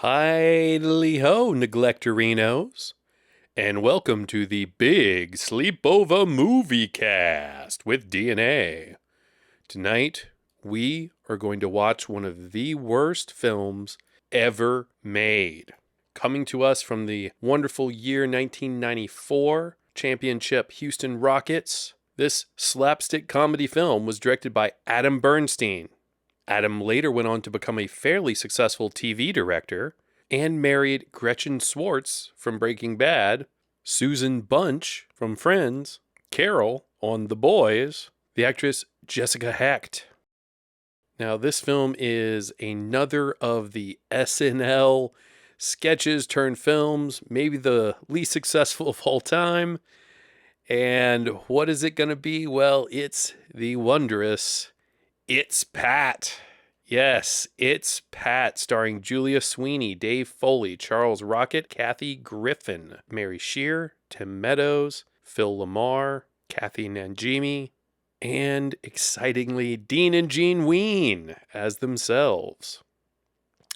Hi-li-ho, neglectorinos, and welcome to the big Sleepover Moviecast with DNA. Tonight, we are going to watch one of the worst films ever made. Coming to us from the wonderful year 1994, championship Houston Rockets, this slapstick comedy film was directed by Adam Bernstein. Adam later went on to become a fairly successful TV director and married Gretchen Swartz from Breaking Bad, Susan Bunch from Friends, Carol on The Boys, the actress Jessica Hecht. Now, this film is another of the SNL sketches turned films, maybe the least successful of all time. And what is it going to be? Well, it's the wondrous It's Pat. Yes, It's Pat, starring Julia Sweeney, Dave Foley, Charles Rocket, Kathy Griffin, Mary Scheer, Tim Meadows, Phil Lamar, Kathy Nanjimi, and excitingly, Dean and Jean Ween as themselves.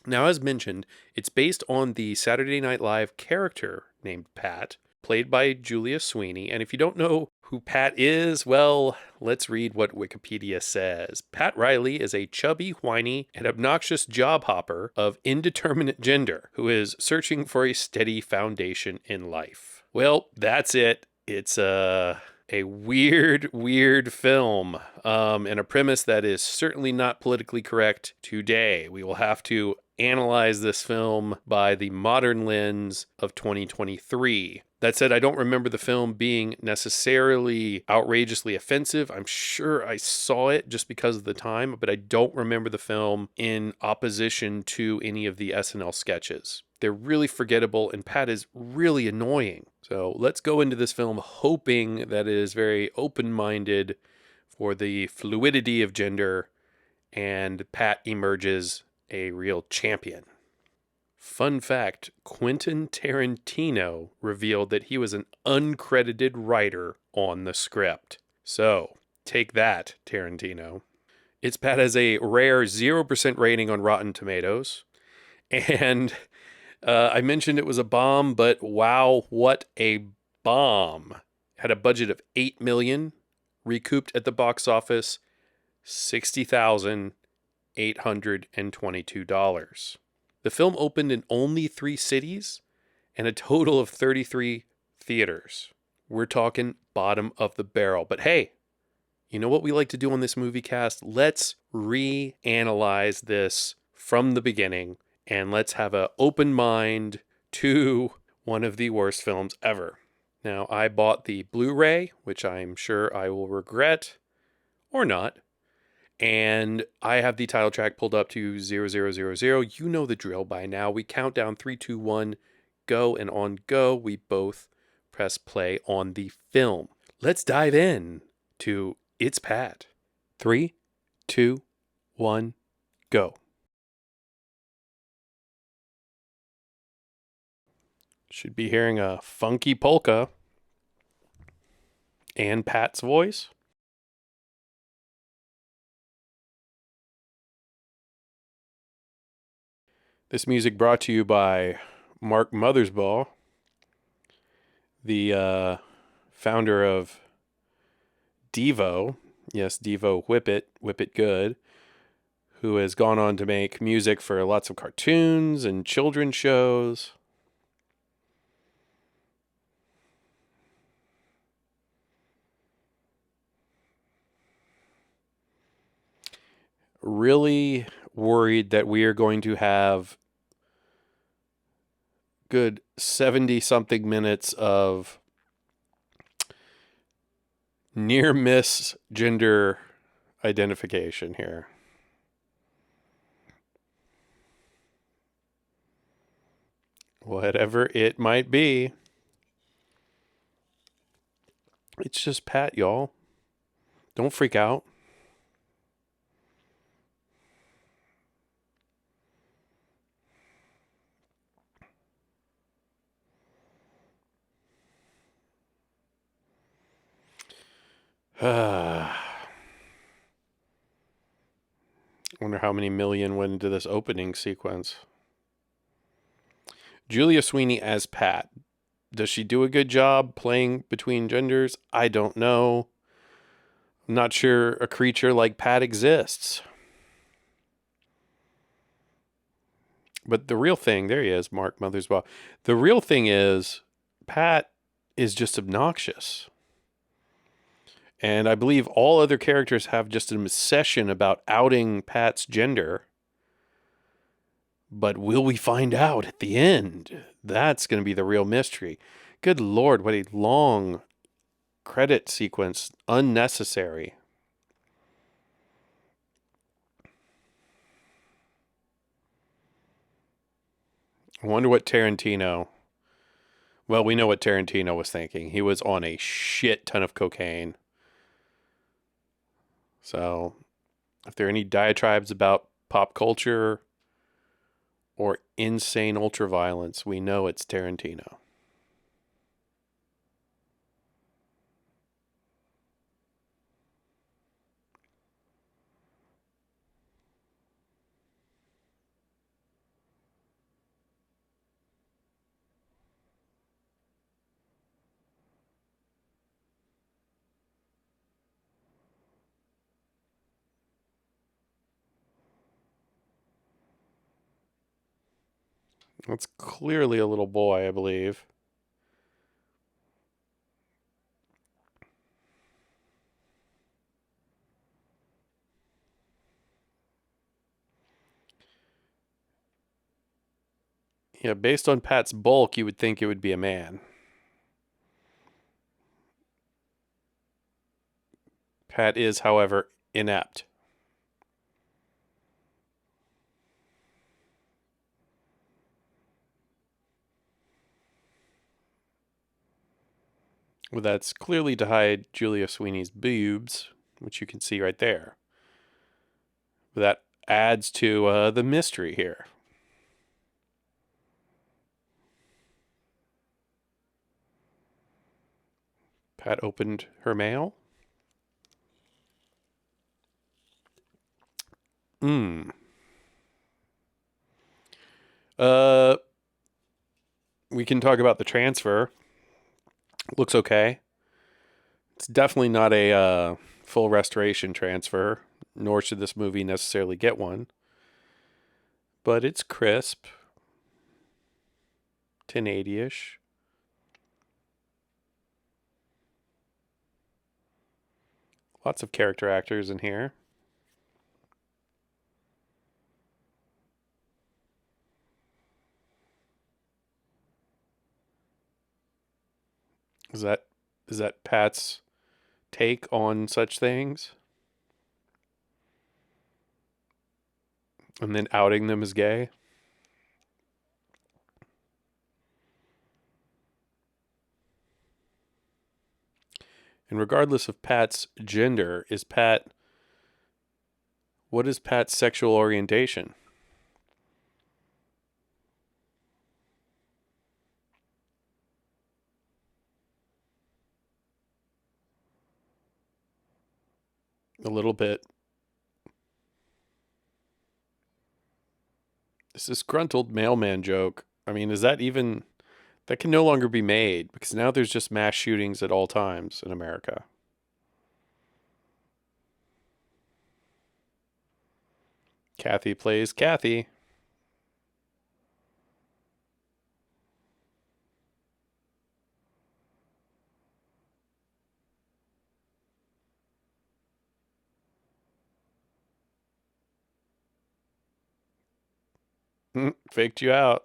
Now, as mentioned, it's based on the Saturday Night Live character named Pat, played by Julia Sweeney. And if you don't know who Pat is, well, let's read what Wikipedia says. Pat Riley is a chubby, whiny, and obnoxious job hopper of indeterminate gender who is searching for a steady foundation in life. Well, that's it. It's a weird film, and a premise that is certainly not politically correct today. We will have to analyze this film by the modern lens of 2023. That said, I don't remember the film being necessarily outrageously offensive. I'm sure I saw it just because of the time, but I don't remember the film in opposition to any of the SNL sketches. They're really forgettable, and Pat is really annoying. So let's go into this film hoping that it is very open-minded for the fluidity of gender, and Pat emerges a real champion. Fun fact, Quentin Tarantino revealed that he was an uncredited writer on the script. So, take that, Tarantino. It's Pat has a rare 0% rating on Rotten Tomatoes. And I mentioned it was a bomb, but wow, what a bomb. Had a budget of $8 million, recouped at the box office $60,822. The film opened in only 3 cities and a total of 33 theaters. We're talking bottom of the barrel. But hey, you know what we like to do on this movie cast? Let's reanalyze this from the beginning, and let's have an open mind to one of the worst films ever. Now, I bought the Blu-ray, which I'm sure I will regret, or not. And I have the title track pulled up to 0000. You know the drill by now. We count down 3, 2, 1, go, and on go, we both press play on the film. Let's dive in to It's Pat. 3, 2, 1, go. Should be hearing a funky polka and Pat's voice. This music brought to you by Mark Mothersbaugh, the founder of Devo. Yes, Devo Whip It Good, who has gone on to make music for lots of cartoons and children's shows. Really worried that we are going to have good 70-something minutes of near miss gender identification here. Whatever it might be. It's just Pat, y'all. Don't freak out. Wonder how many million went into this opening sequence. Julia Sweeney as Pat. Does she do a good job playing between genders? I don't know. I'm not sure a creature like Pat exists. But the real thing, there he is, Mark Mothersbaugh. The real thing is, Pat is just obnoxious. And I believe all other characters have just an obsession about outing Pat's gender. But will we find out at the end? That's going to be the real mystery. Good Lord, what a long credit sequence. Unnecessary. I wonder what Tarantino... Well, we know what Tarantino was thinking. He was on a shit ton of cocaine. So, if there are any diatribes about pop culture or insane ultraviolence, we know it's Tarantino. That's clearly a little boy, I believe. Yeah, based on Pat's bulk, you would think it would be a man. Pat is, however, inept. Well, that's clearly to hide Julia Sweeney's boobs, which you can see right there. That adds to the mystery here. Pat opened her mail. Uh, we can talk about the transfer. Looks okay. It's definitely not a full restoration transfer, nor should this movie necessarily get one. But it's crisp. 1080-ish. Lots of character actors in here. Is that Pat's take on such things? And then outing them as gay? And regardless of Pat's gender, what is Pat's sexual orientation? A little bit. This disgruntled mailman joke. I mean, is that even... That can no longer be made because now there's just mass shootings at all times in America. Kathy plays Kathy. Faked you out.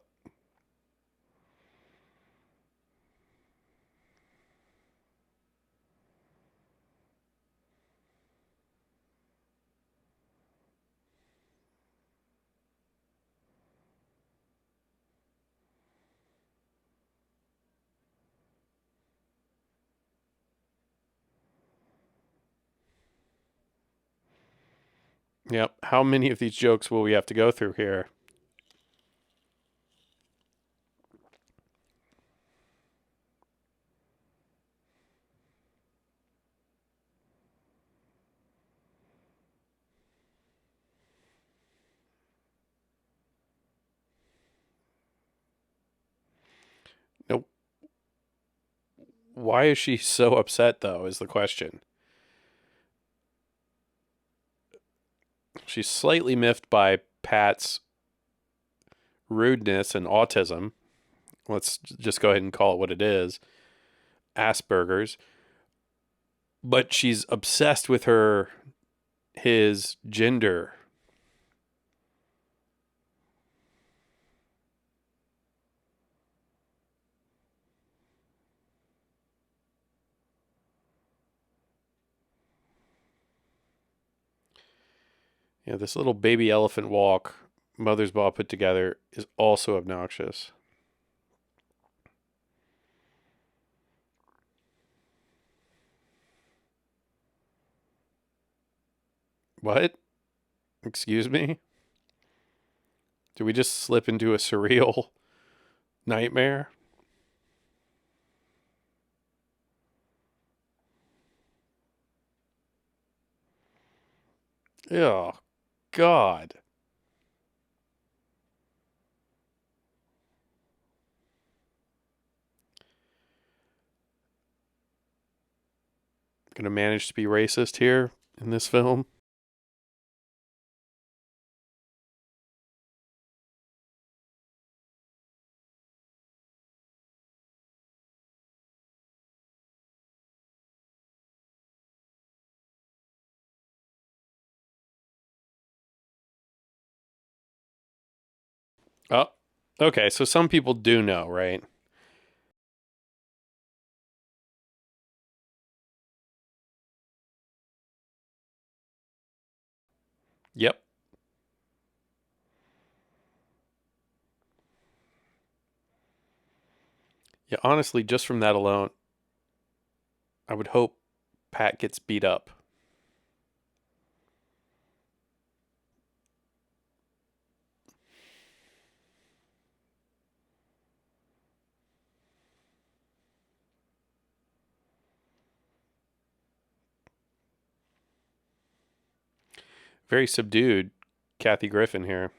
Yep. How many of these jokes will we have to go through here? Why is she so upset, though, is the question. She's slightly miffed by Pat's rudeness and autism. Let's just go ahead and call it what it is, Asperger's. But she's obsessed with his gender. Yeah, this little baby elephant walk Mother's Ball put together is also obnoxious. What? Excuse me? Did we just slip into a surreal nightmare? Oh, God. Gonna manage to be racist here in this film? Oh, okay. So some people do know, right? Yep. Yeah, honestly, just from that alone, I would hope Pat gets beat up. Very subdued, Kathy Griffin here.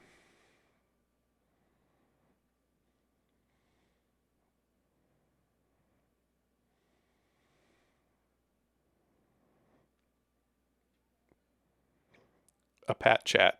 A Pat chat.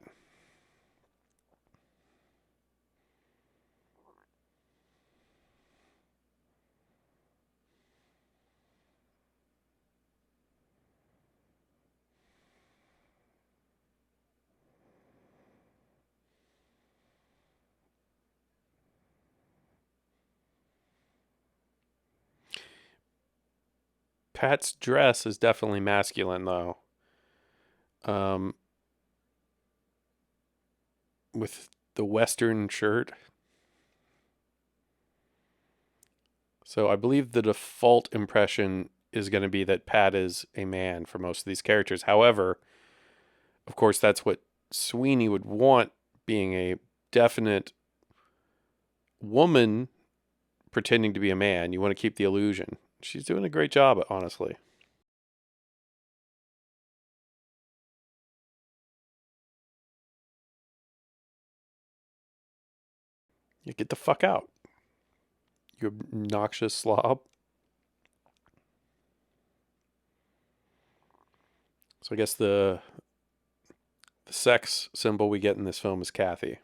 Pat's dress is definitely masculine, though. Um, with the Western shirt. So I believe the default impression is going to be that Pat is a man for most of these characters. However, of course, that's what Sweeney would want, being a definite woman pretending to be a man. You want to keep the illusion. She's doing a great job, honestly. You get the fuck out, you obnoxious slob. So I guess the sex symbol we get in this film is Kathy.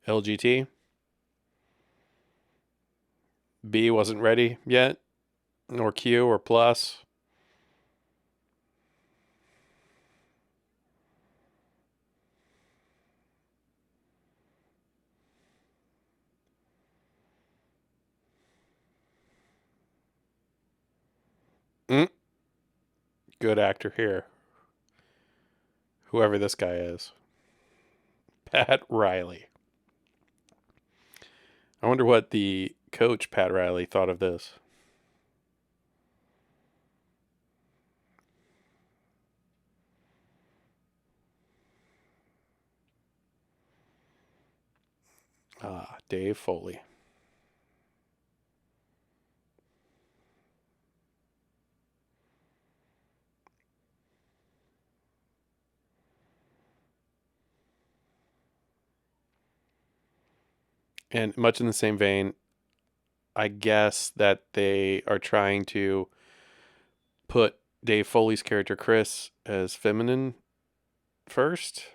LGT. B wasn't ready yet, nor Q or plus. Mm, good actor here, whoever this guy is. Pat Riley. I wonder what the coach, Pat Riley, thought of this. Ah, Dave Foley. And much in the same vein, I guess that they are trying to put Dave Foley's character Chris as feminine first,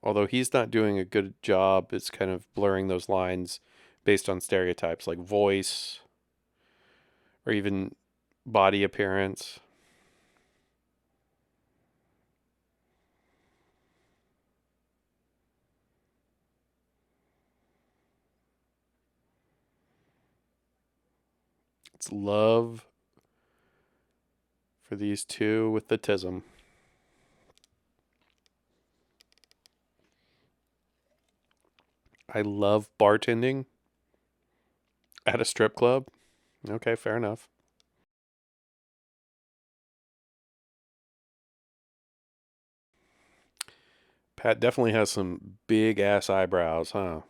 although he's not doing a good job. It's kind of blurring those lines based on stereotypes like voice or even body appearance. It's love for these two with the tism. I love bartending at a strip club. Okay, fair enough. Pat definitely has some big ass eyebrows, huh?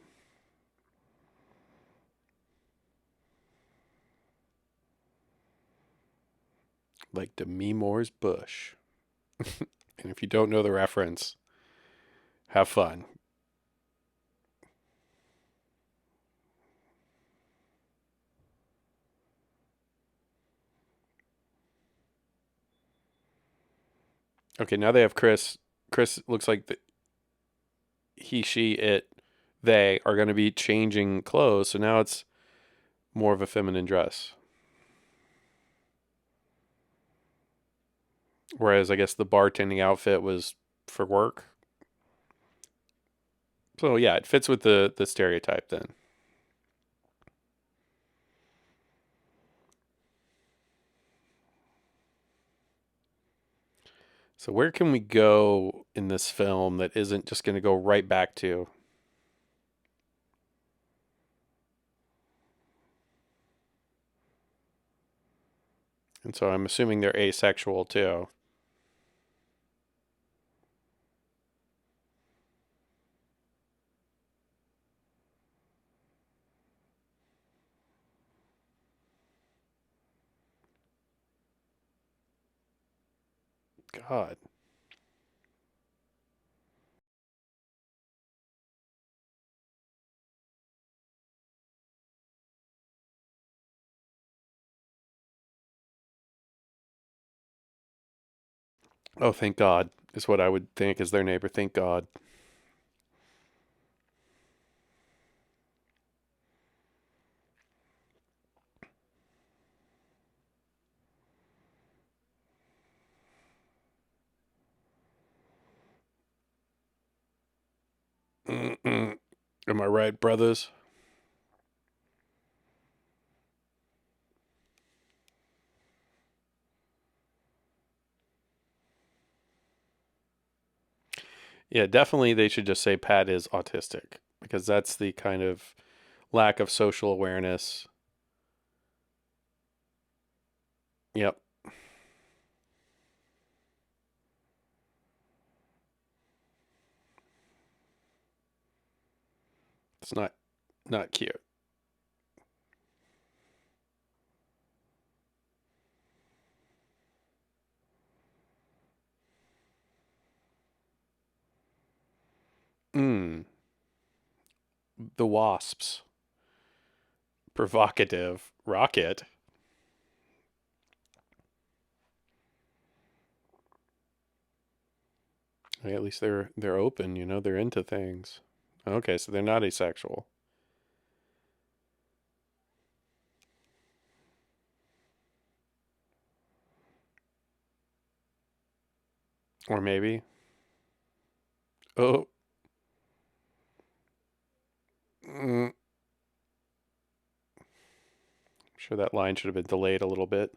Like Demi Moore's bush. And if you don't know the reference, have fun. Okay, now they have Chris. Chris looks like he, she, it, they are going to be changing clothes. So now it's more of a feminine dress. Whereas I guess the bartending outfit was for work. So yeah, it fits with the stereotype then. So where can we go in this film that isn't just going to go right back to? And so I'm assuming they're asexual too. God. Oh, thank God, is what I would think as their neighbor. Thank God. Mm-mm. Am I right, brothers? Yeah, definitely they should just say Pat is autistic because that's the kind of lack of social awareness. Yep. It's not cute. Mm. The wasps. Provocative. Rocket. At least they're open, they're into things. Okay, so they're not asexual. Or maybe. Oh, I'm sure that line should have been delayed a little bit.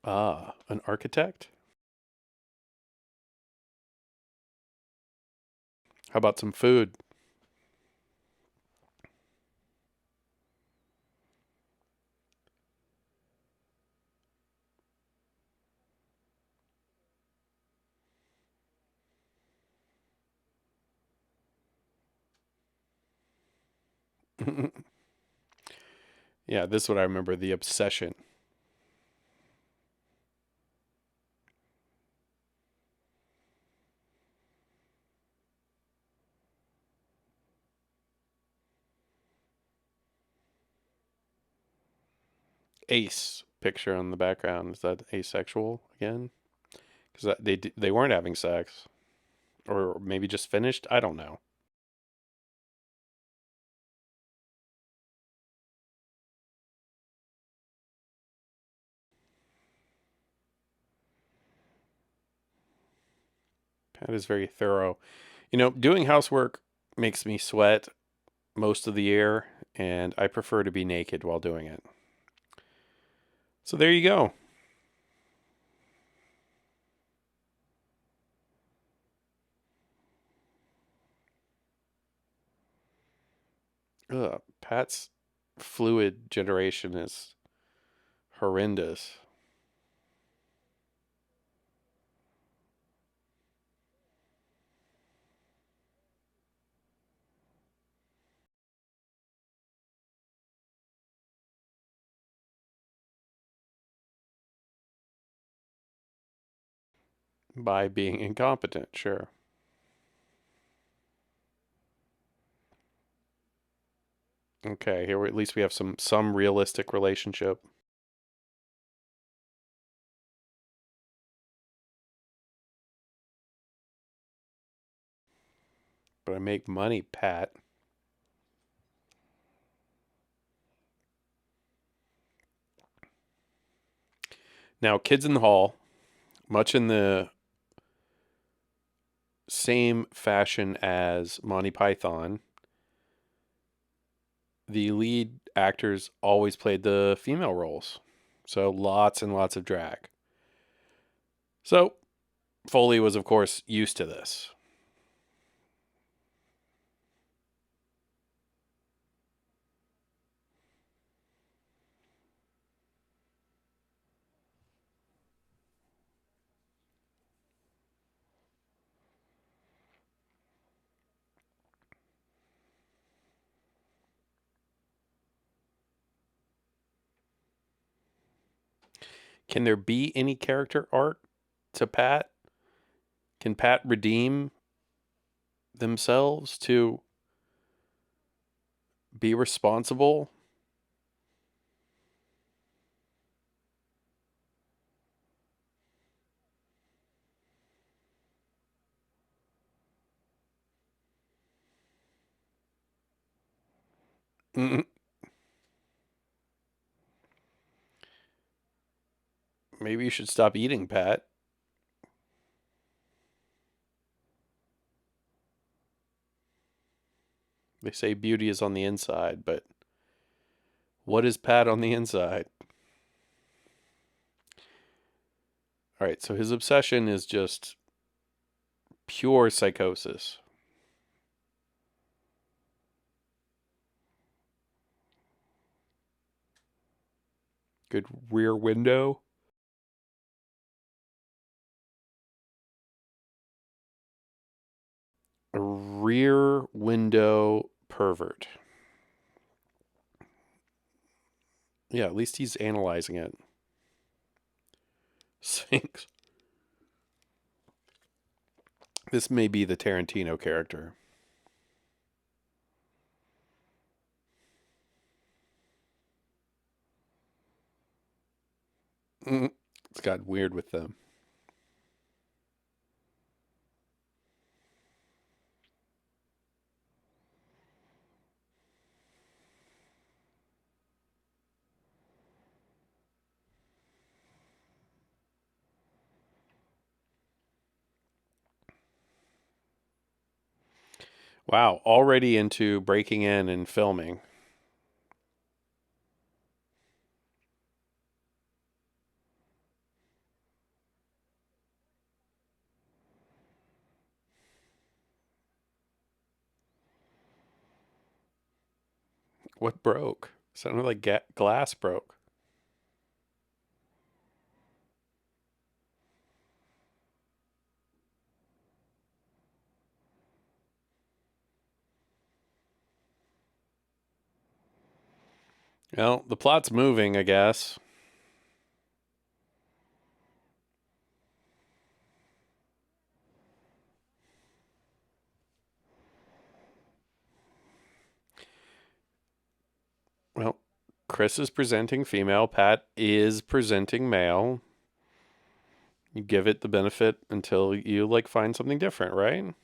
Ah, an architect? How about some food? Yeah, this is what I remember, the obsession. ace picture on the background. Is that asexual again? Because they weren't having sex, or maybe just finished. I don't know. Pat is very thorough. You know, doing housework makes me sweat most of the year, and I prefer to be naked while doing it. So there you go. Ugh, Pat's fluid generation is horrendous. By being incompetent, sure. Okay, here at least we have some realistic relationship. But I make money, Pat. Now, Kids in the Hall, much in the same fashion as Monty Python, the lead actors always played the female roles. So lots and lots of drag. So Foley was, of course, used to this. Can there be any character arc to Pat? Can Pat redeem themselves to be responsible? Mm, maybe you should stop eating, Pat. They say beauty is on the inside, but what is Pat on the inside? All right, so his obsession is just pure psychosis. Good rear window. A rear window pervert. Yeah, at least he's analyzing it. Sphinx. This may be the Tarantino character. Mm, it's got weird with them. Wow, already into breaking in and filming. What broke? Sounded like glass broke. Well, the plot's moving, I guess. Well, Chris is presenting female. Pat is presenting male. You give it the benefit until you like find something different, right?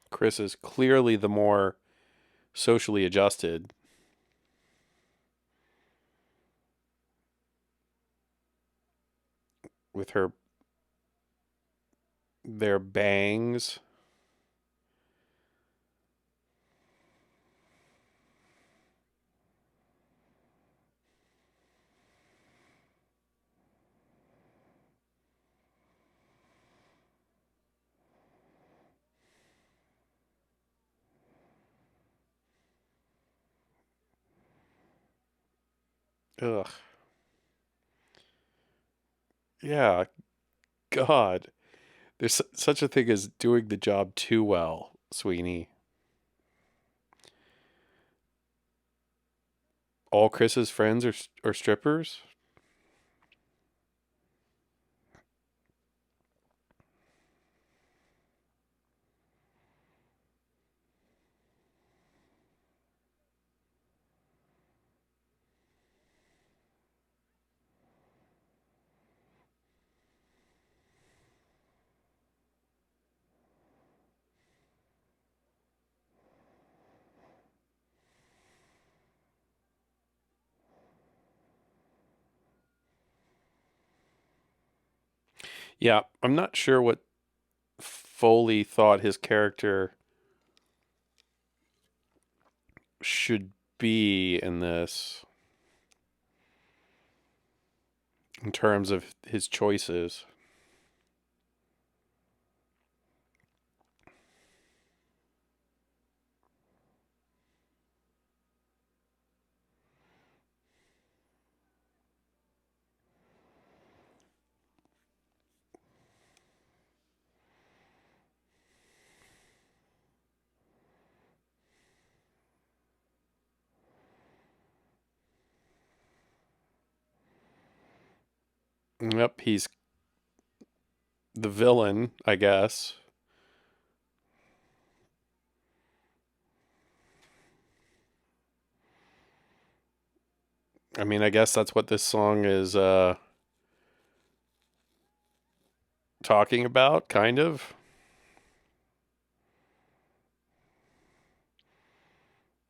Chris is clearly the more socially adjusted with their bangs. Ugh. Yeah, God. There's such a thing as doing the job too well, Sweeney. All Chris's friends are strippers? Yeah, I'm not sure what Foley thought his character should be in this in terms of his choices. Yep, he's the villain, I guess. I mean, I guess that's what this song is talking about, kind of.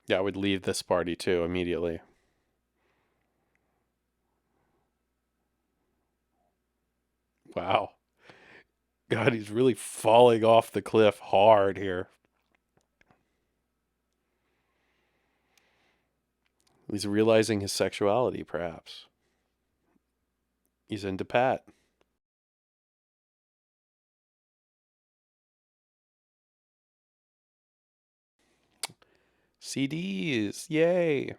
Yeah, I would leave this party too immediately. Wow. God, he's really falling off the cliff hard here. He's realizing his sexuality, perhaps. He's into Pat. CDs, yay.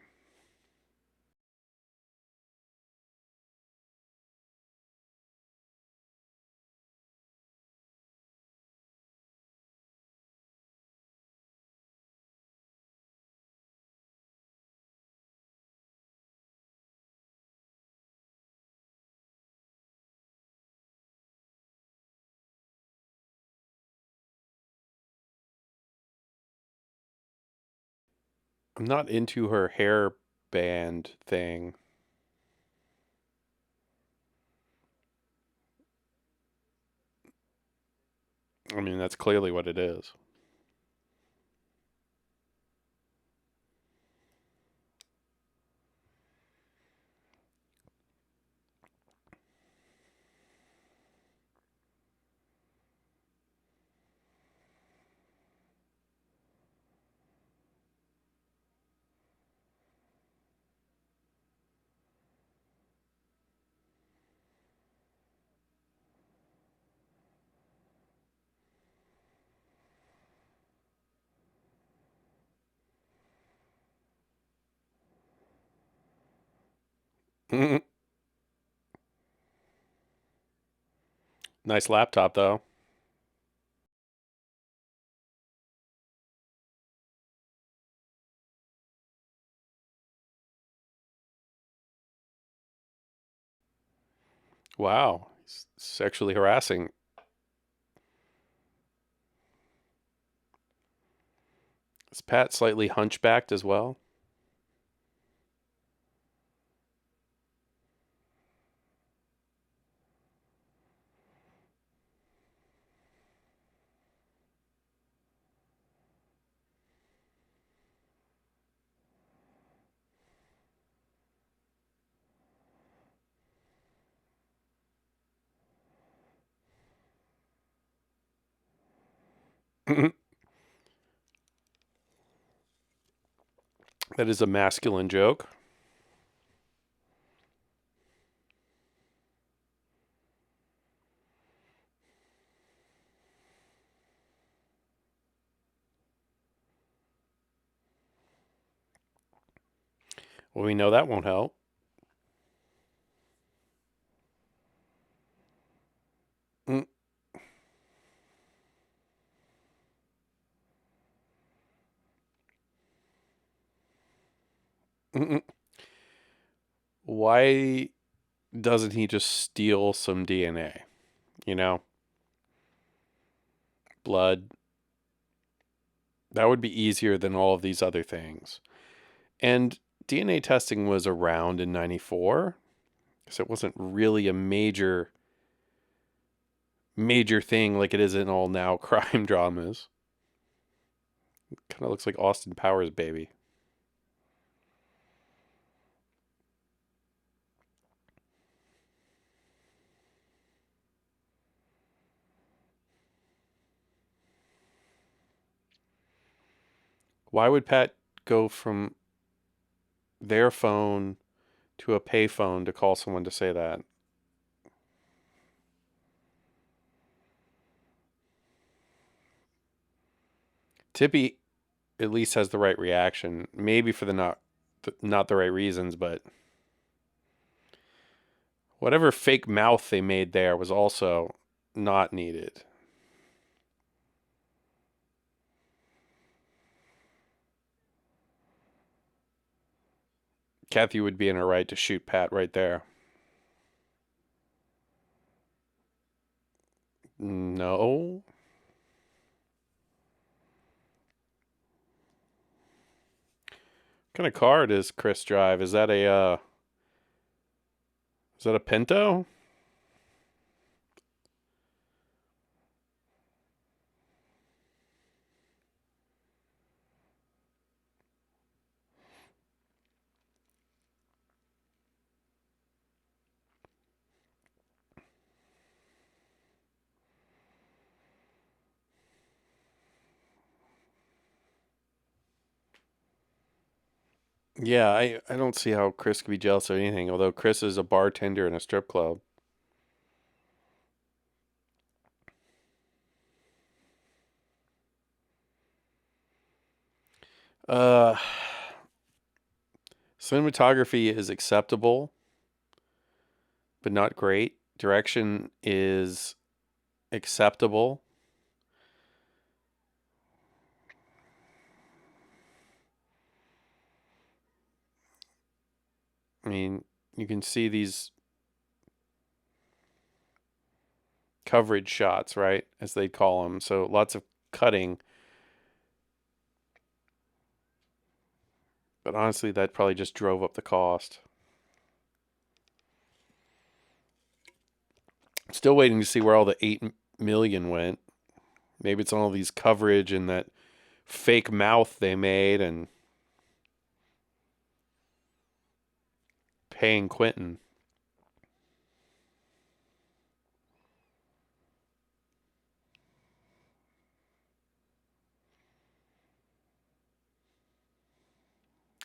I'm not into her hair band thing. I mean, that's clearly what it is. Nice laptop, though. Wow. He's sexually harassing. Is Pat slightly hunchbacked as well? That is a masculine joke. Well, we know that won't help. Mm, mm, mm. Why doesn't he just steal some DNA? You know, blood. That would be easier than all of these other things. And DNA testing was around in 94, because it wasn't really a major thing like it is in all now crime dramas. Kind of looks like Austin Powers' baby. Why would Pat go from their phone to a payphone to call someone to say that? Tippy at least has the right reaction, maybe for the not the right reasons, but whatever fake mouth they made there was also not needed. Kathy would be in her right to shoot Pat right there. No. What kind of car does Chris drive? Is that a Pinto? Yeah, I don't see how Chris could be jealous of anything, although Chris is a bartender in a strip club. Uh, Cinematography is acceptable, but not great. Direction is acceptable. I mean, you can see these coverage shots, right? As they call them. So lots of cutting. But honestly, that probably just drove up the cost. Still waiting to see where all the 8 million went. Maybe it's on all these coverage and that fake mouth they made and paying Quentin.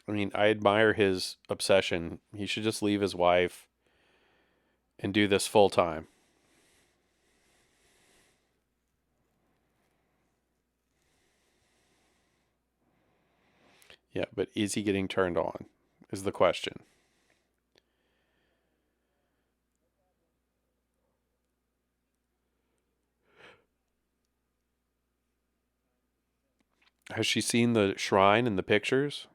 I mean, I admire his obsession. He should just leave his wife and do this full time. Yeah, but is he getting turned on? Is the question. Has she seen the shrine and the pictures?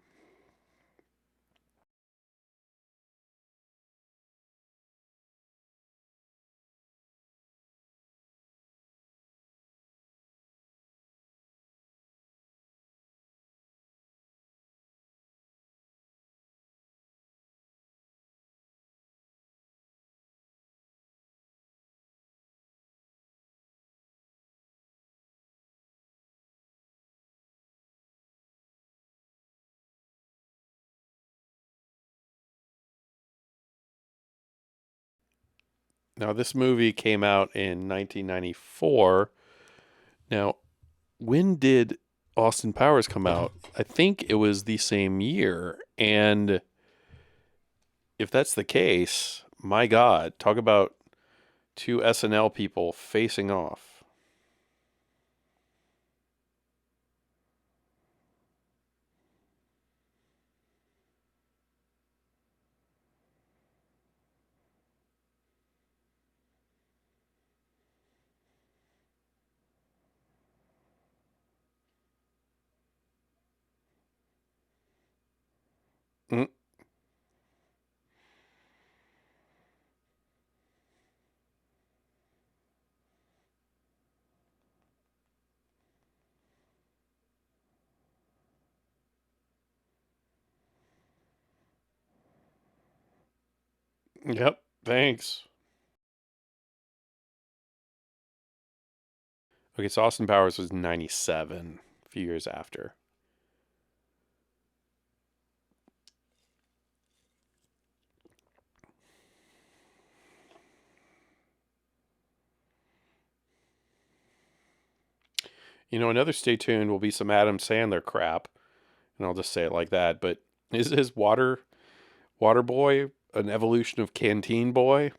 Now, this movie came out in 1994. Now, when did Austin Powers come out? I think it was the same year. And if that's the case, my God, talk about two SNL people facing off. Mm, yep, thanks. Okay, so Austin Powers was 97, a few years after. Another stay tuned will be some Adam Sandler crap, and I'll just say it like that. But is his Water Boy an evolution of Canteen Boy?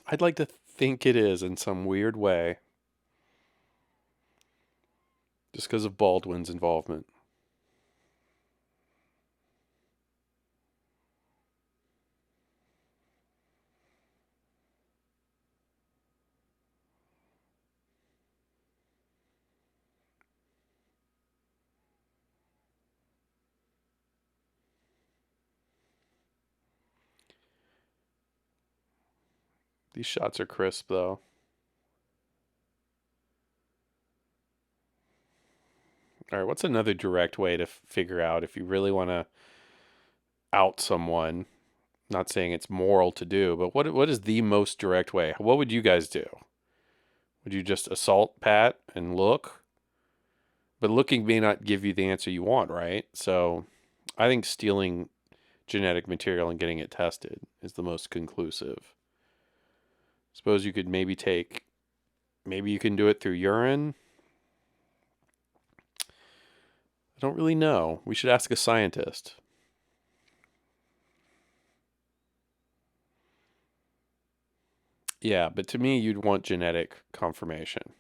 I'd like to think it is in some weird way, just because of Baldwin's involvement. These shots are crisp, though. All right, what's another direct way to figure out if you really want to out someone? Not saying it's moral to do, but what is the most direct way? What would you guys do? Would you just assault Pat and look? But looking may not give you the answer you want, right? So I think stealing genetic material and getting it tested is the most conclusive. Suppose you could maybe you can do it through urine. I don't really know. We should ask a scientist. Yeah, but to me, you'd want genetic confirmation.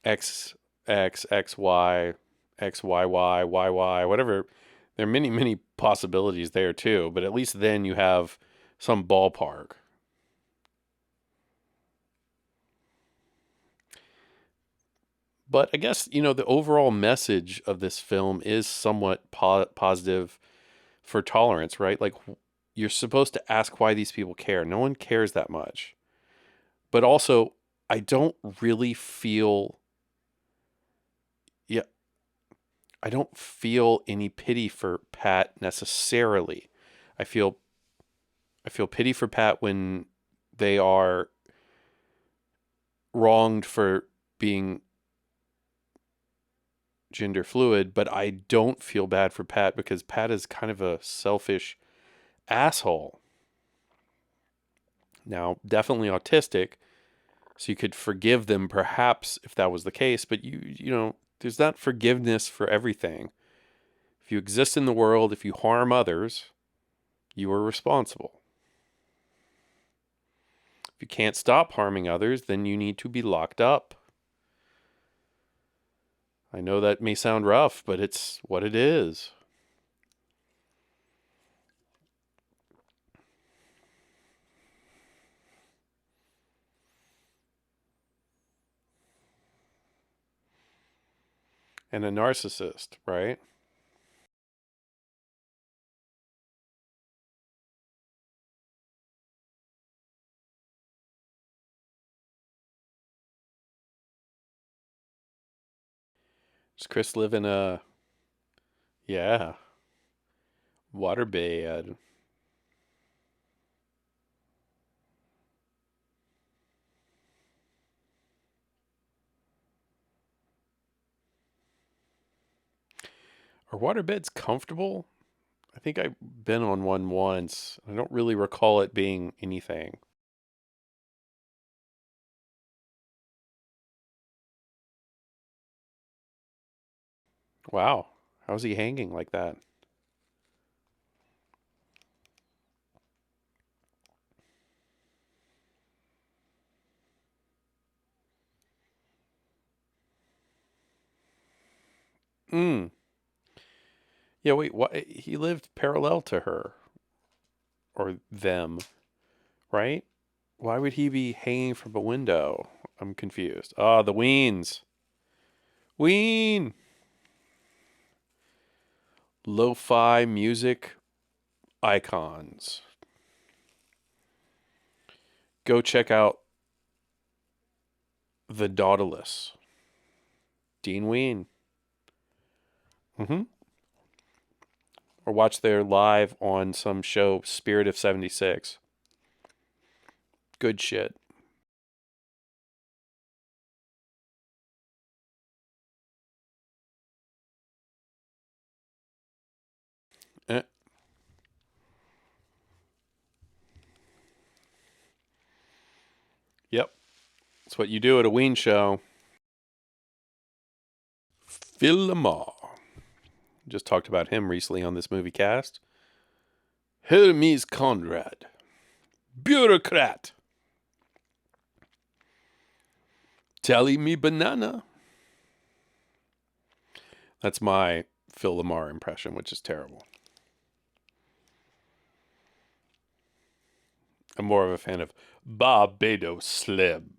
X, X, X, Y, X, Y, Y, Y, Y, whatever. There are many, many possibilities there too, but at least then you have some ballpark. But I guess, the overall message of this film is somewhat positive for tolerance, right? Like, you're supposed to ask why these people care. No one cares that much. But also, I don't really feel, yeah, I don't feel any pity for Pat necessarily. I feel I feel pity for Pat when they are wronged for being gender fluid, but I don't feel bad for Pat because Pat is kind of a selfish asshole. Now, definitely autistic, so you could forgive them perhaps if that was the case, but there's not forgiveness for everything. If you exist in the world, if you harm others, you are responsible. If you can't stop harming others, then you need to be locked up. I know that may sound rough, but it's what it is. And a narcissist, right? Does Chris live in a, yeah, waterbed? Are waterbeds comfortable? I think I've been on one once. I don't really recall it being anything. Wow. How's he hanging like that? Hmm. Yeah, wait, what? He lived parallel to her or them, right? Why would he be hanging from a window? I'm confused. Ah, the Weens. Ween! Lo-fi music icons. Go check out The Dauntless. Dean Ween. Mm-hmm. Or watch their live on some show, Spirit of 76. Good shit. Eh, yep. That's what you do at a Ween show. Phil Lamar. Just talked about him recently on this movie cast. Hermes Conrad. Bureaucrat. Tally me banana. That's my Phil Lamar impression, which is terrible. I'm more of a fan of Barbados Slim.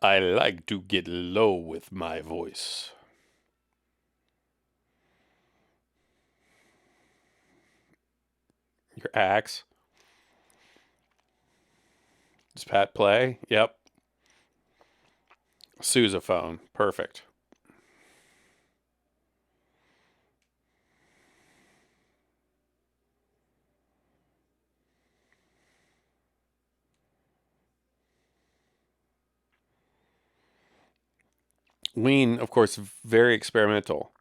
I like to get low with my voice. Your axe. Does Pat play? Yep. Sousaphone. Perfect. Ween, of course, very experimental.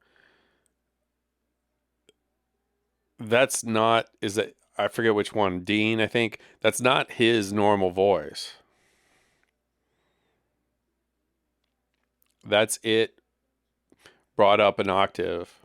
That's not, is it, I forget which one, Dean, I think. That's not his normal voice. That's it brought up an octave.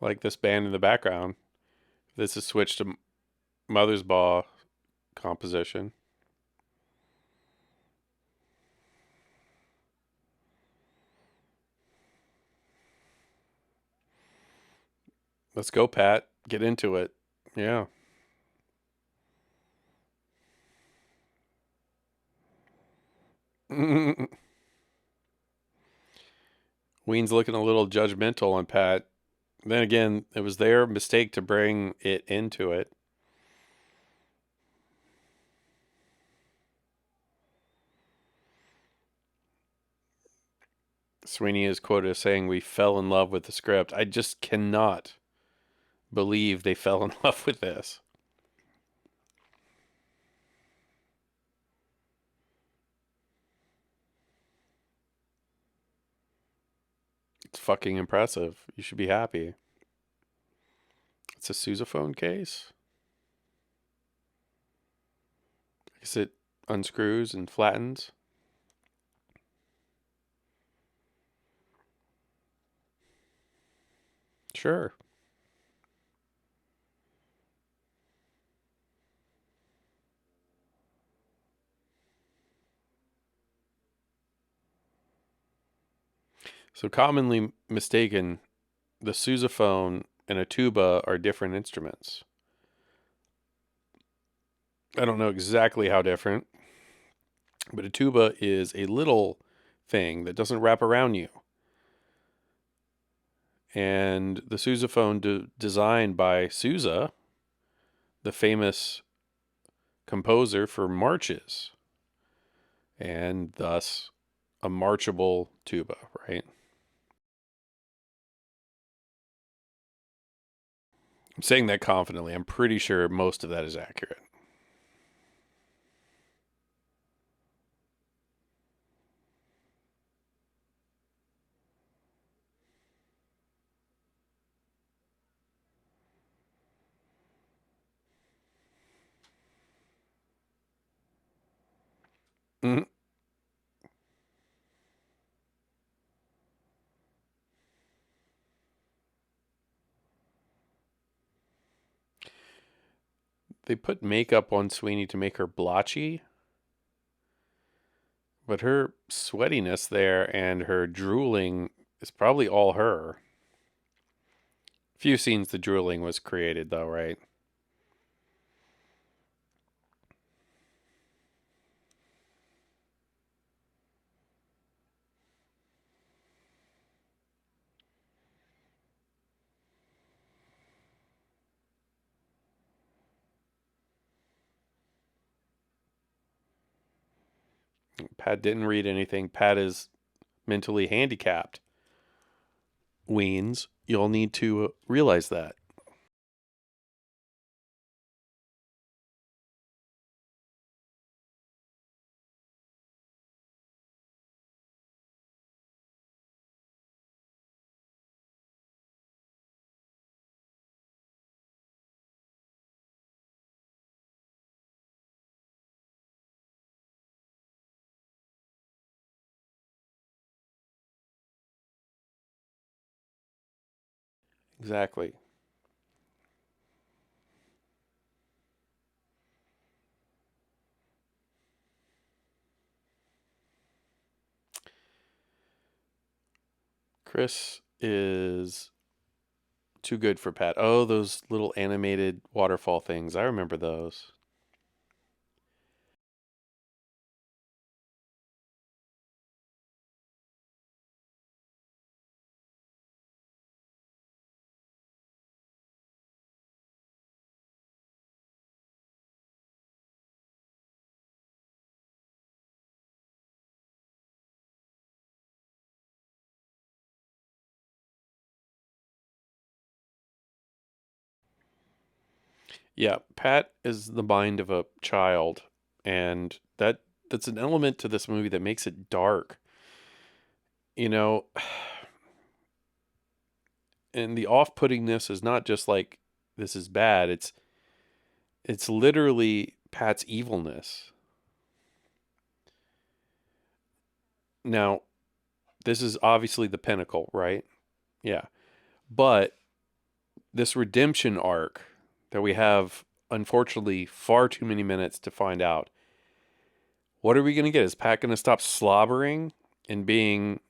Like this band in the background. This is switched to Mother's Ball composition. Let's go, Pat. Get into it. Yeah. Ween's looking a little judgmental on Pat. Then again, it was their mistake to bring it into it. Sweeney is quoted as saying, "We fell in love with the script." I just cannot believe they fell in love with this. It's fucking impressive. You should be happy. It's a sousaphone case. I guess it unscrews and flattens. Sure. So commonly mistaken, the sousaphone and a tuba are different instruments. I don't know exactly how different, but a tuba is a little thing that doesn't wrap around you. And the sousaphone designed by Sousa, the famous composer for marches, and thus a marchable tuba, right? I'm saying that confidently. I'm pretty sure most of that is accurate. Mhm. They put makeup on Sweeney to make her blotchy, but her sweatiness there and her drooling is probably all her. Few scenes the drooling was created, though, right? Pat didn't read anything. Pat is mentally handicapped. Weens, you'll need to realize that. Exactly. Chris is too good for Pat. Oh, those little animated waterfall things. I remember those. Yeah, Pat is the mind of a child, and that's an element to this movie that makes it dark. You know, and the off-puttingness is not just like this is bad. It's literally Pat's evilness. Now, this is obviously the pinnacle, right? Yeah. But this redemption arc that we have, unfortunately, far too many minutes to find out. What are we going to get? Is Pat going to stop slobbering and being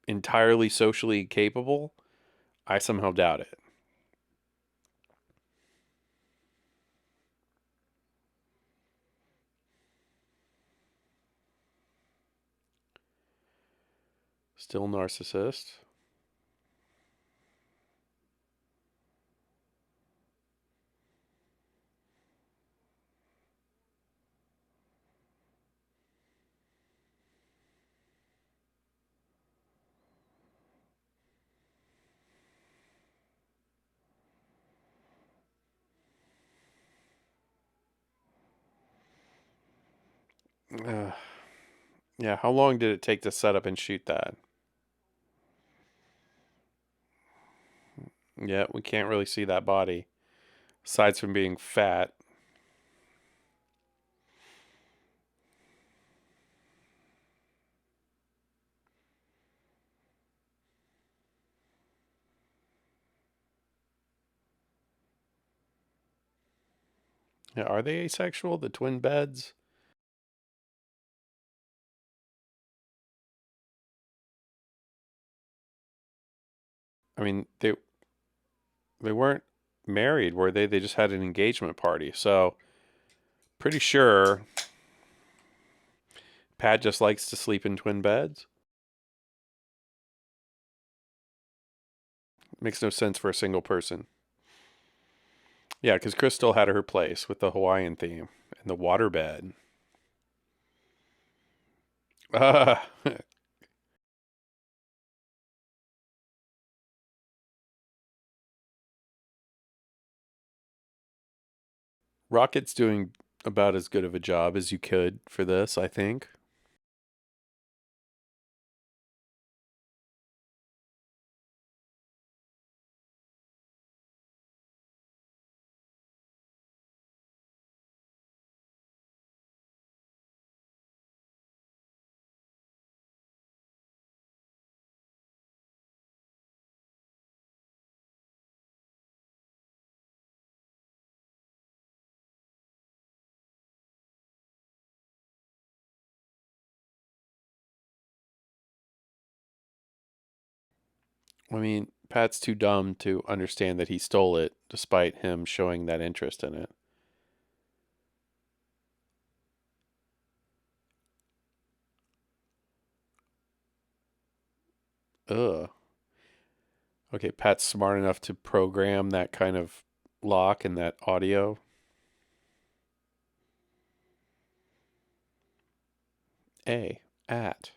entirely socially capable? I somehow doubt it. Still narcissist. Uh, yeah, how long did it take to set up and shoot that? Yeah, we can't really see that body. Aside from being fat. Yeah, are they asexual? The twin beds? I mean, they weren't married, were they? They just had an engagement party. So, pretty sure Pat just likes to sleep in twin beds. Makes no sense for a single person. Yeah, because Chris still had her place with the Hawaiian theme, and the waterbed. Ah, Rocket's doing about as good of a job as you could for this, I think. I mean, Pat's too dumb to understand that he stole it, despite him showing that interest in it. Ugh. Okay, Pat's smart enough to program that kind of lock and that audio. A. At.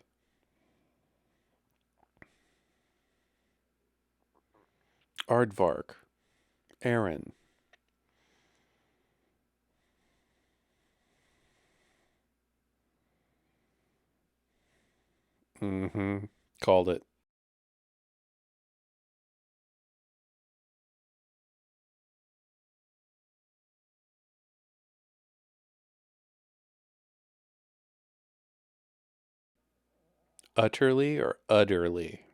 Aardvark. Aaron. Mm-hmm. Called it. Utterly or utterly?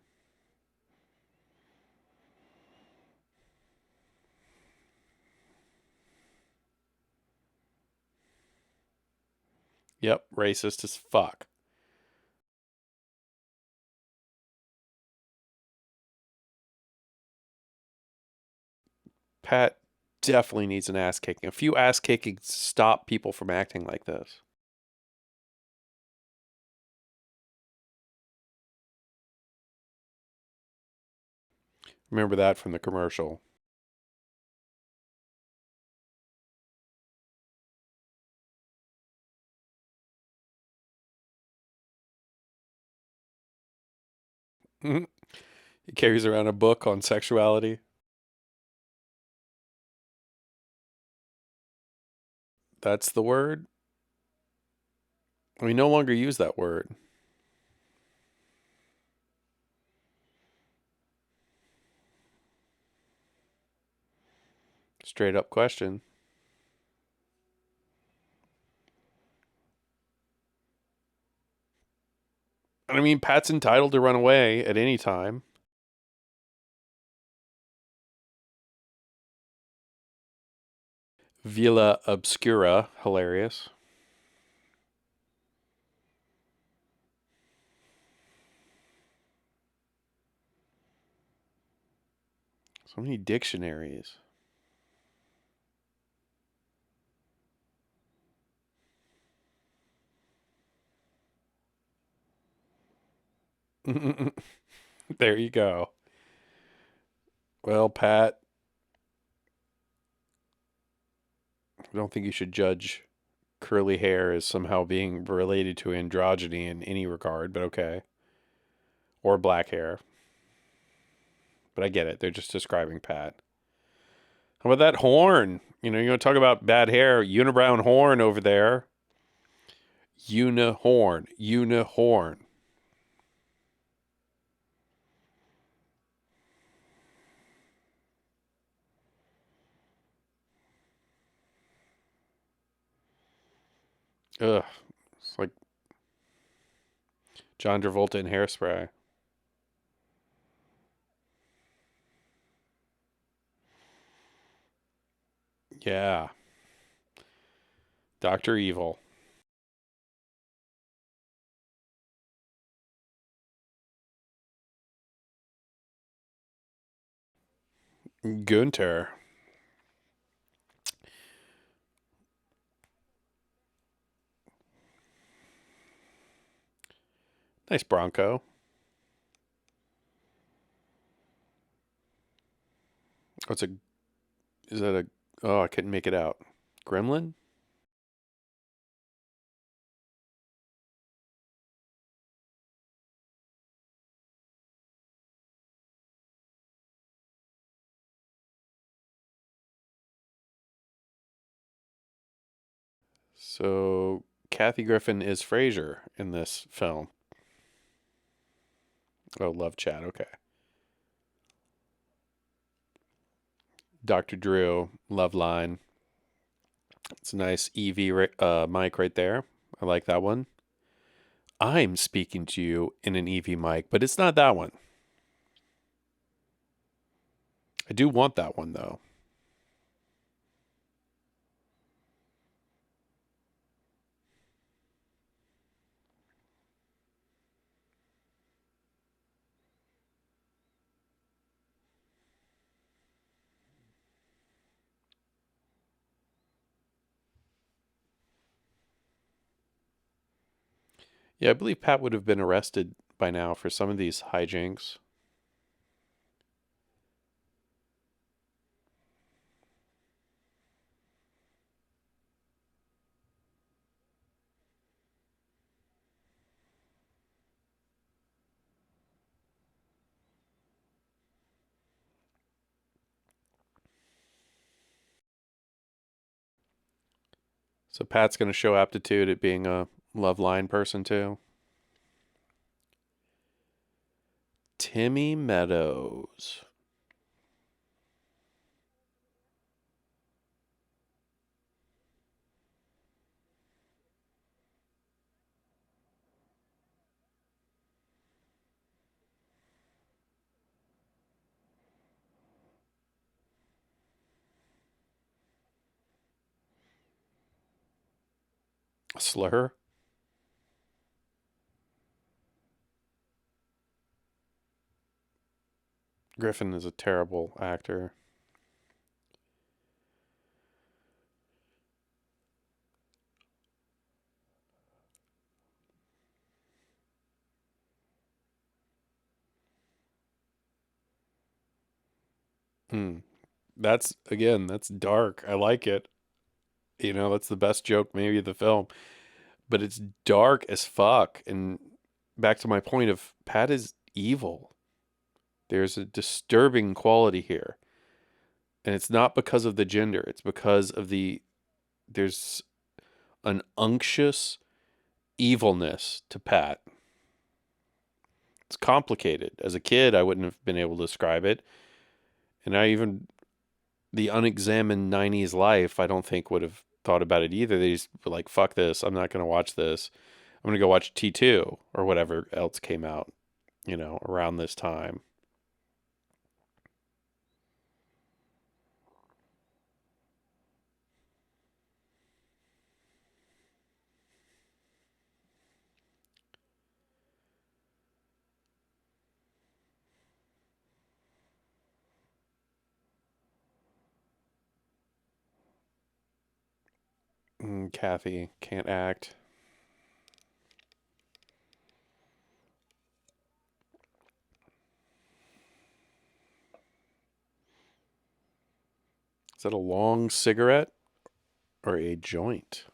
Yep, racist as fuck. Pat definitely needs an ass kicking. A few ass kickings stop people from acting like this. Remember that from the commercial. He carries around a book on sexuality. That's the word. We no longer use that word. Straight up question. I mean, Pat's entitled to run away at any time. Villa Obscura, hilarious. So many dictionaries. There you go. Well, Pat, I don't think you should judge curly hair as somehow being related to androgyny in any regard, but okay. Or black hair. But I get it. They're just describing Pat. How about that horn? You want to talk about bad hair? Unibrown horn over there. Unihorn. Unihorn. Ugh. It's like John Travolta in Hairspray. Yeah. Dr. Evil. Gunter. Nice Bronco. What's a. Is that a. Oh, I couldn't make it out. Gremlin? So Kathy Griffin is Frasier in this film. Oh, love chat. Okay. Dr. Drew, love line. It's a nice mic right there. I like that one. I'm speaking to you in an EV mic, but it's not that one. I do want that one though. Yeah, I believe Pat would have been arrested by now for some of these hijinks. So Pat's going to show aptitude at being a love line person too. Timmy Meadows. Slur. Griffin is a terrible actor. Hmm. That's dark. I like it. That's the best joke maybe of the film. But it's dark as fuck. And back to my point of Pat is evil. There's a disturbing quality here. And it's not because of the gender. It's because of there's an unctuous evilness to Pat. It's complicated. As a kid, I wouldn't have been able to describe it. And the unexamined 90s life, I don't think would have thought about it either. They just were like, fuck this. I'm not going to watch this. I'm going to go watch T2 or whatever else came out, around this time. Kathy can't act. Is that a long cigarette or a joint?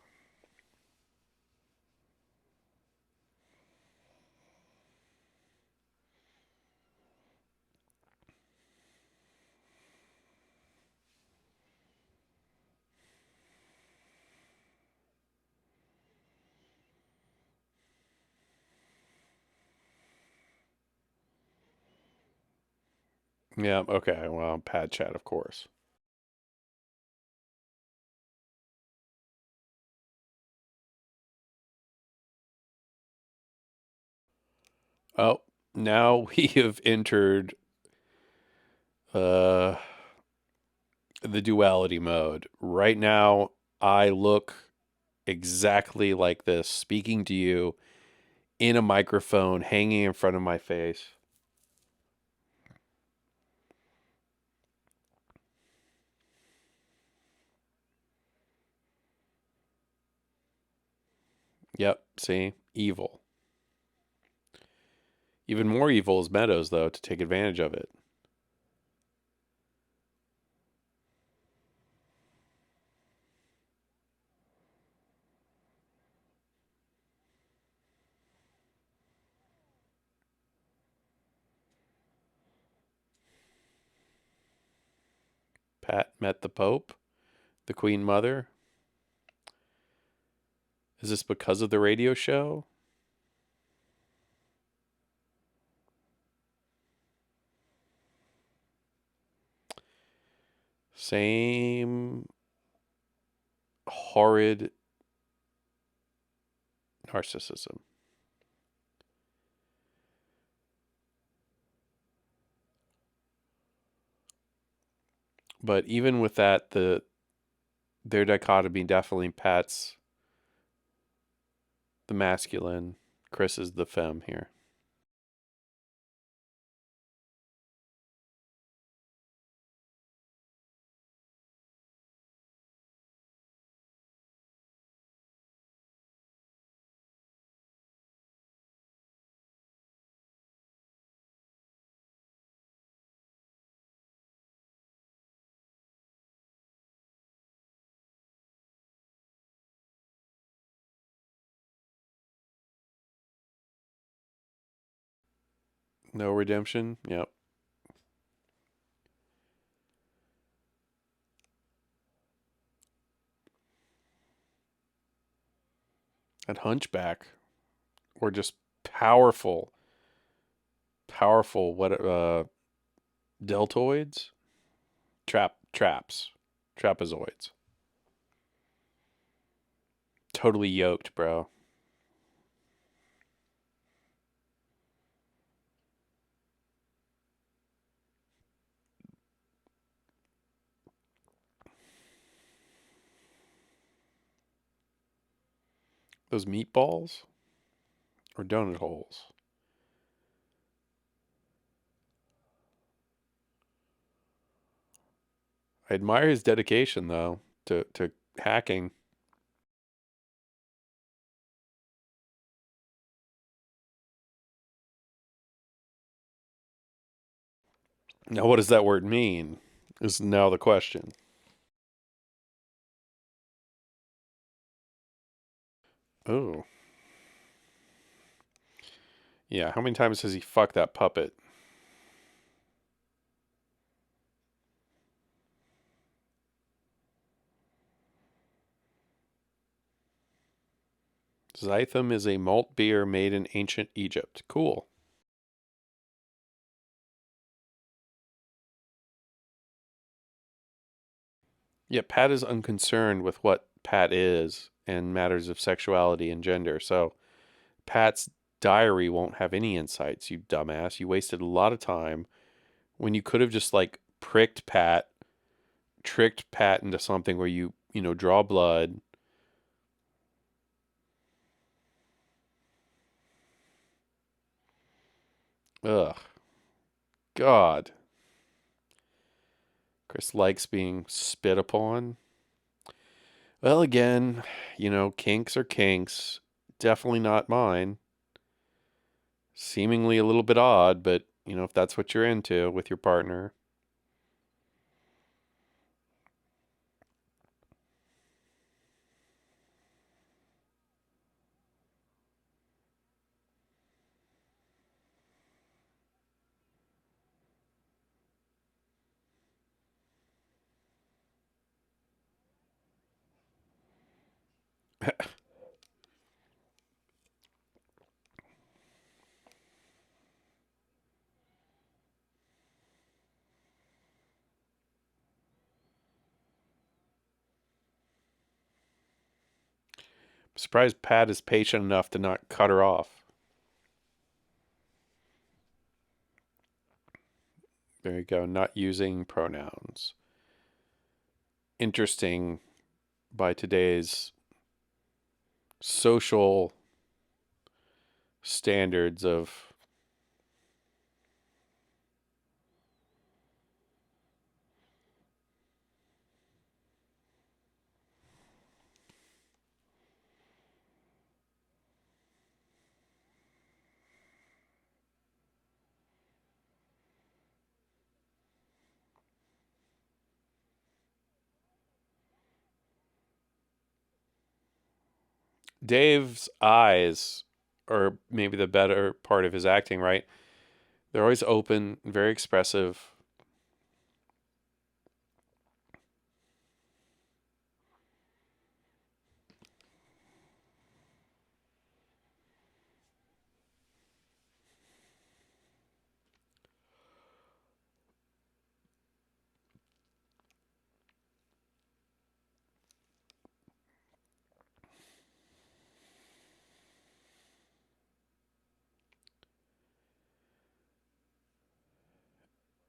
Yeah, okay. Well, pad chat, of course. Oh, now we have entered uh, the duality mode. Right now, I look exactly like this, speaking to you in a microphone hanging in front of my face. Yep, see? Evil. Even more evil is Meadows, though, to take advantage of it. Pat met the Pope, the Queen Mother. Is this because of the radio show? Same horrid narcissism. But even with that, their dichotomy definitely Pat's the masculine, Chris is the femme here. No redemption? Yep. And hunchback. Or just powerful, powerful deltoids? Trapezoids. Totally yoked, bro. Those meatballs? Or donut holes? I admire his dedication, though, to hacking. Now, what does that word mean? Is now the question. Oh. Yeah, how many times has he fucked that puppet? Zytham is a malt beer made in ancient Egypt. Cool. Yeah, Pat is unconcerned with what Pat is and matters of sexuality and gender. So Pat's diary won't have any insights, you dumbass. You wasted a lot of time when you could have just like tricked Pat into something where you draw blood. Ugh. God. Chris likes being spit upon. Well, again, kinks are kinks. Definitely not mine. Seemingly a little bit odd, but, if that's what you're into with your partner. I'm surprised Pat is patient enough to not cut her off. There you go. Not using pronouns. Interesting by today's social standards of Dave's eyes, or maybe the better part of his acting, right? They're always open, very expressive.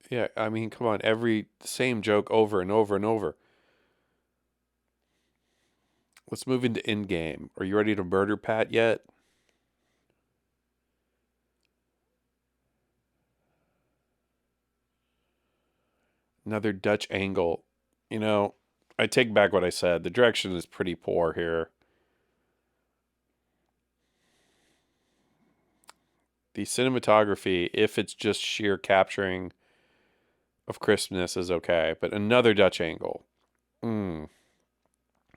Yeah, I mean, come on, every same joke over and over and over. Let's move into Endgame. Are you ready to murder Pat yet? Another Dutch angle. You know, I take back what I said. The direction is pretty poor here. The cinematography, if it's just sheer capturing of crispness, is okay. But another Dutch angle. Mm,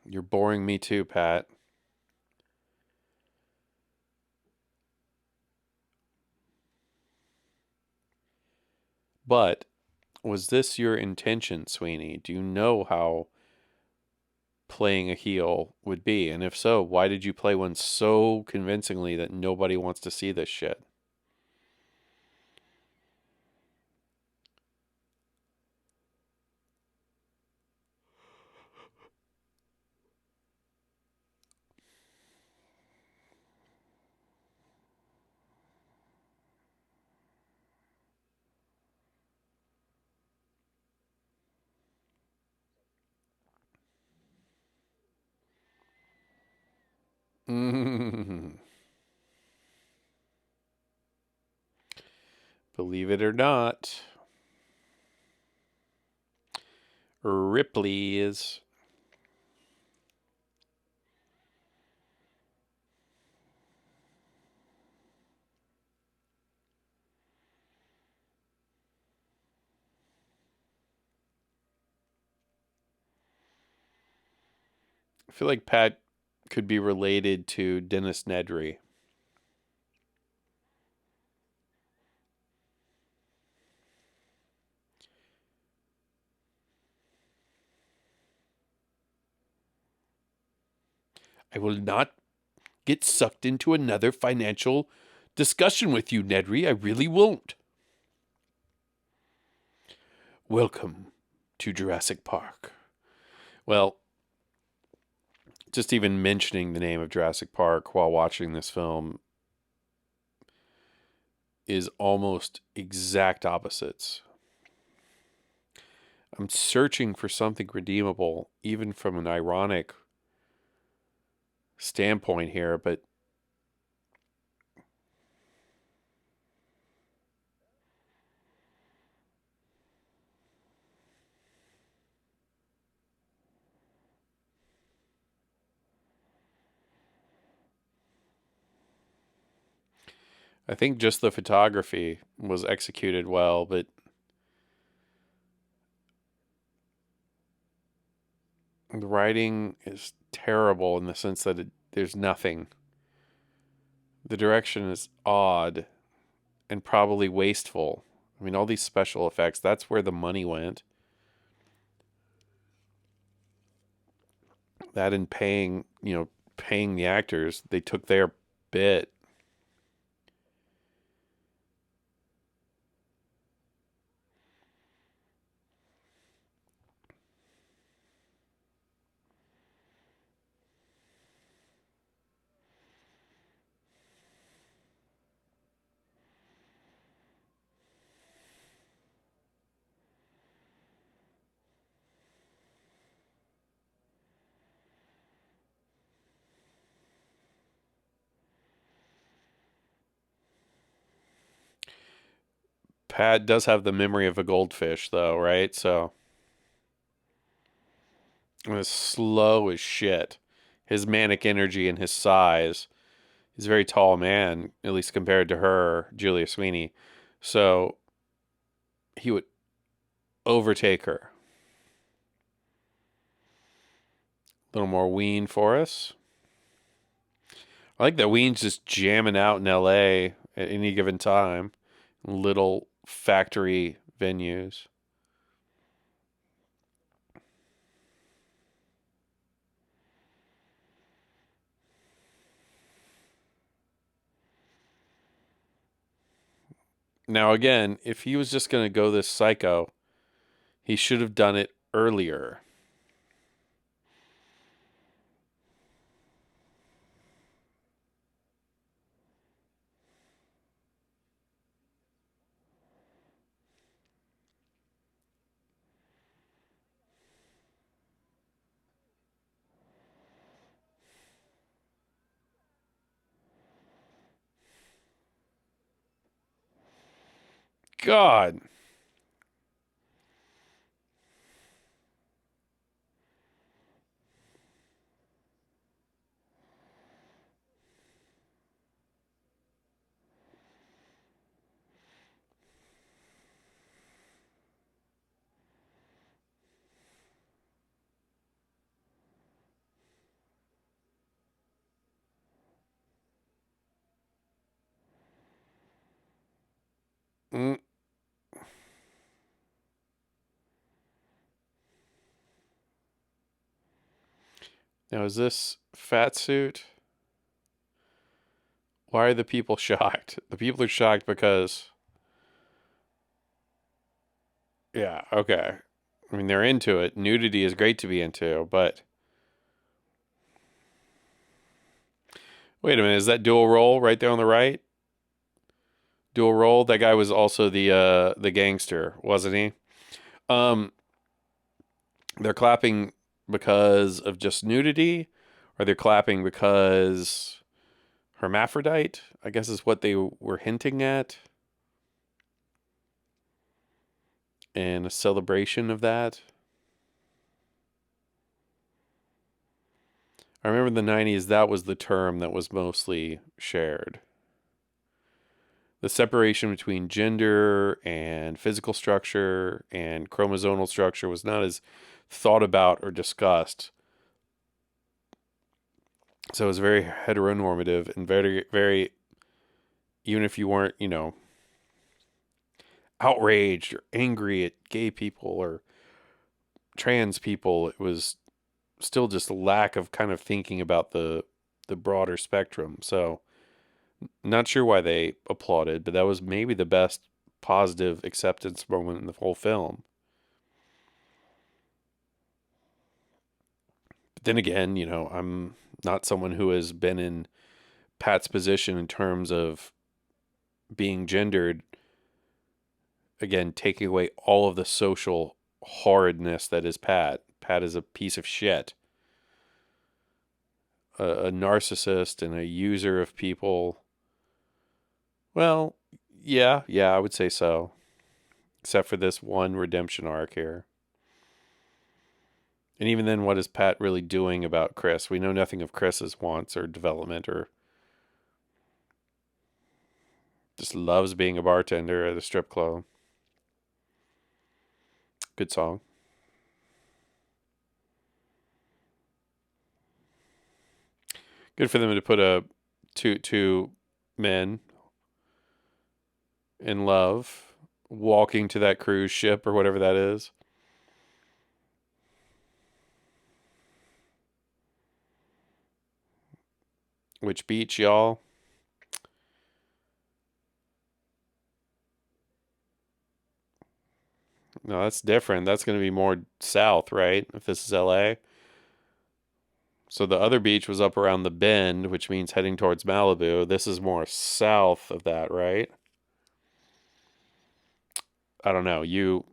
you're boring me too, Pat. But was this your intention, Sweeney? Do you know how playing a heel would be? And if so, why did you play one so convincingly that nobody wants to see this shit? Mm. Believe it or not, Ripley is. I feel like Pat could be related to Dennis Nedry. I will not get sucked into another financial discussion with you, Nedry. I really won't. Welcome to Jurassic Park. Well, just even mentioning the name of Jurassic Park while watching this film is almost exact opposites. I'm searching for something redeemable, even from an ironic standpoint here, but I think just the photography was executed well, but the writing is terrible in the sense that there's nothing. The direction is odd and probably wasteful. I mean, all these special effects, that's where the money went. That and paying the actors, they took their bit. Pat does have the memory of a goldfish, though, right? So it's slow as shit. His manic energy and his size. He's a very tall man, at least compared to her, Julia Sweeney. So he would overtake her. A little more Ween for us. I like that Ween's just jamming out in LA at any given time. Little factory venues. Now, again, if he was just going to go this psycho, he should have done it earlier. God. Mm. Now, is this fat suit? Why are the people shocked? The people are shocked because, yeah, okay. I mean, they're into it. Nudity is great to be into, but wait a minute. Is that dual role right there on the right? Dual role. That guy was also the gangster, wasn't he? Um, they're clapping because of just nudity, or they're clapping because hermaphrodite, I guess is what they were hinting at, and a celebration of that. I remember in the 90s, that was the term that was mostly shared. The separation between gender and physical structure and chromosomal structure was not as thought about or discussed. So it was very heteronormative and very, very, even if you weren't, outraged or angry at gay people or trans people, it was still just a lack of kind of thinking about the broader spectrum. So not sure why they applauded, but that was maybe the best positive acceptance moment in the whole film. But then again, I'm not someone who has been in Pat's position in terms of being gendered. Again, taking away all of the social horridness that is Pat. Pat is a piece of shit, a narcissist and a user of people. Well, yeah, I would say so. Except for this one redemption arc here. And even then, what is Pat really doing about Chris? We know nothing of Chris's wants or development, or just loves being a bartender at a strip club. Good song. Good for them to put a two men in love walking to that cruise ship or whatever that is. Which beach, y'all? No, that's different. That's going to be more south, right? If this is LA. So the other beach was up around the bend, which means heading towards Malibu. This is more south of that, right? I don't know. You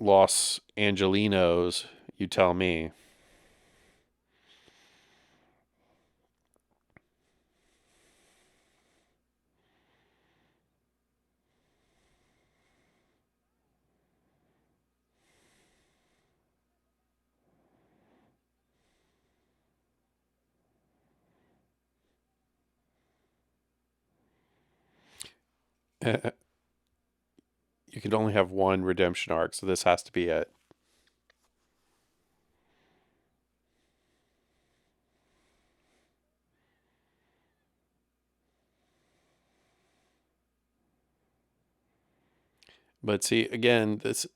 Los Angelinos, you tell me. You can only have one redemption arc, so this has to be it. But see, again, this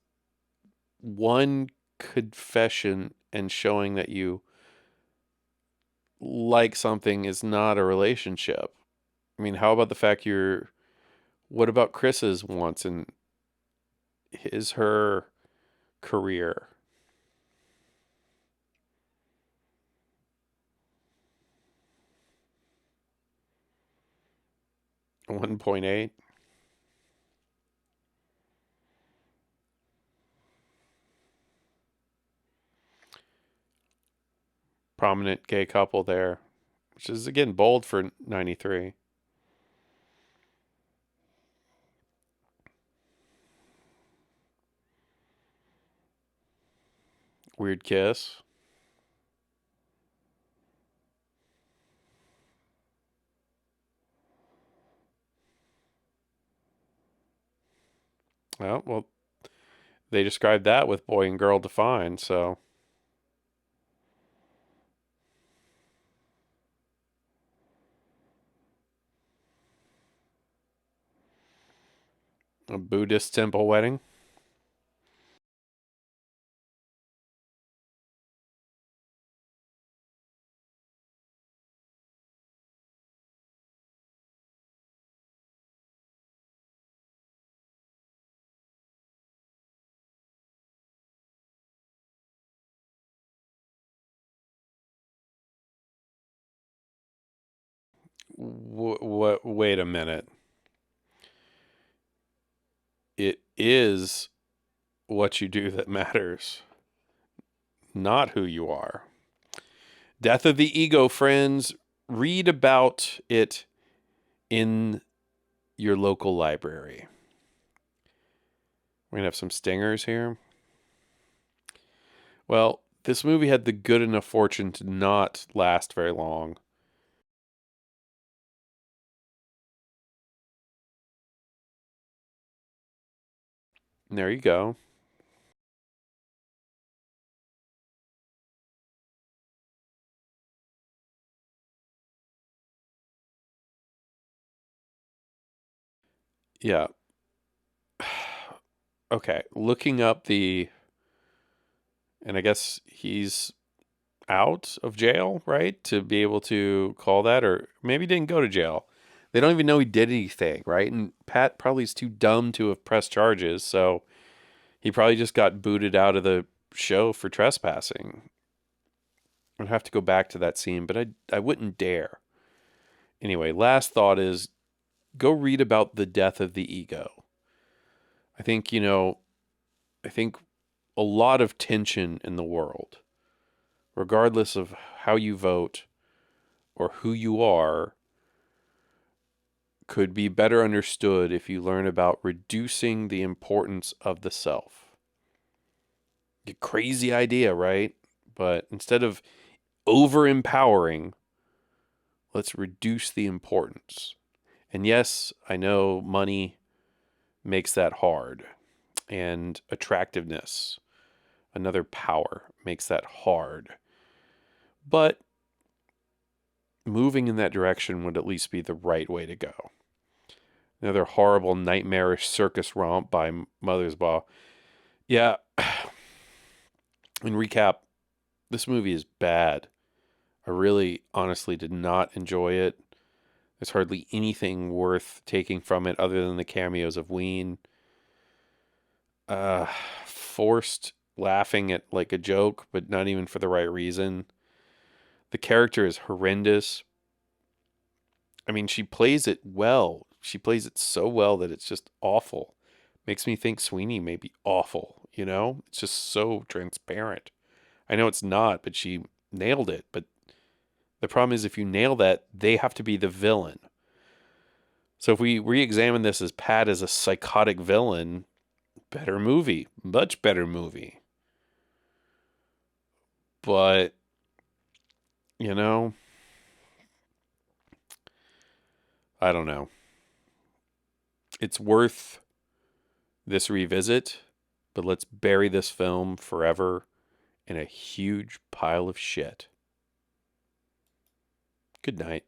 one confession and showing that you like something is not a relationship. I mean, how about the fact what about Chris's wants and her career? 1.8. Prominent gay couple there, which is again bold for 93. Weird kiss. Well, they described that with boy and girl defined, so. A Buddhist temple wedding. Wait a minute. It is what you do that matters, not who you are. Death of the Ego, friends. Read about it in your local library. We're going to have some stingers here. Well, this movie had the good enough fortune to not last very long. And there you go. Yeah. Okay. Looking up and I guess he's out of jail, right? To be able to call that, or maybe he didn't go to jail. They don't even know he did anything, right? And Pat probably is too dumb to have pressed charges, so he probably just got booted out of the show for trespassing. I'd have to go back to that scene, but I wouldn't dare. Anyway, last thought is go read about the death of the ego. I think, I think a lot of tension in the world, regardless of how you vote or who you are, could be better understood if you learn about reducing the importance of the self. A crazy idea, right? But instead of over empowering, let's reduce the importance. And yes, I know money makes that hard, and attractiveness, another power, makes that hard. But moving in that direction would at least be the right way to go. Another horrible, nightmarish circus romp by Mothersbaugh. Yeah, in recap, this movie is bad. I really, honestly did not enjoy it. There's hardly anything worth taking from it other than the cameos of Ween. Uh, Forced laughing at like a joke, but not even for the right reason. The character is horrendous. I mean, she plays it well. She plays it so well that it's just awful. Makes me think Sweeney may be awful, you know? It's just so transparent. I know it's not, but she nailed it. But the problem is if you nail that, they have to be the villain. So if we re-examine this as Pat as a psychotic villain, better movie. Much better movie. But, you know, I don't know. It's worth this revisit, but let's bury this film forever in a huge pile of shit. Good night.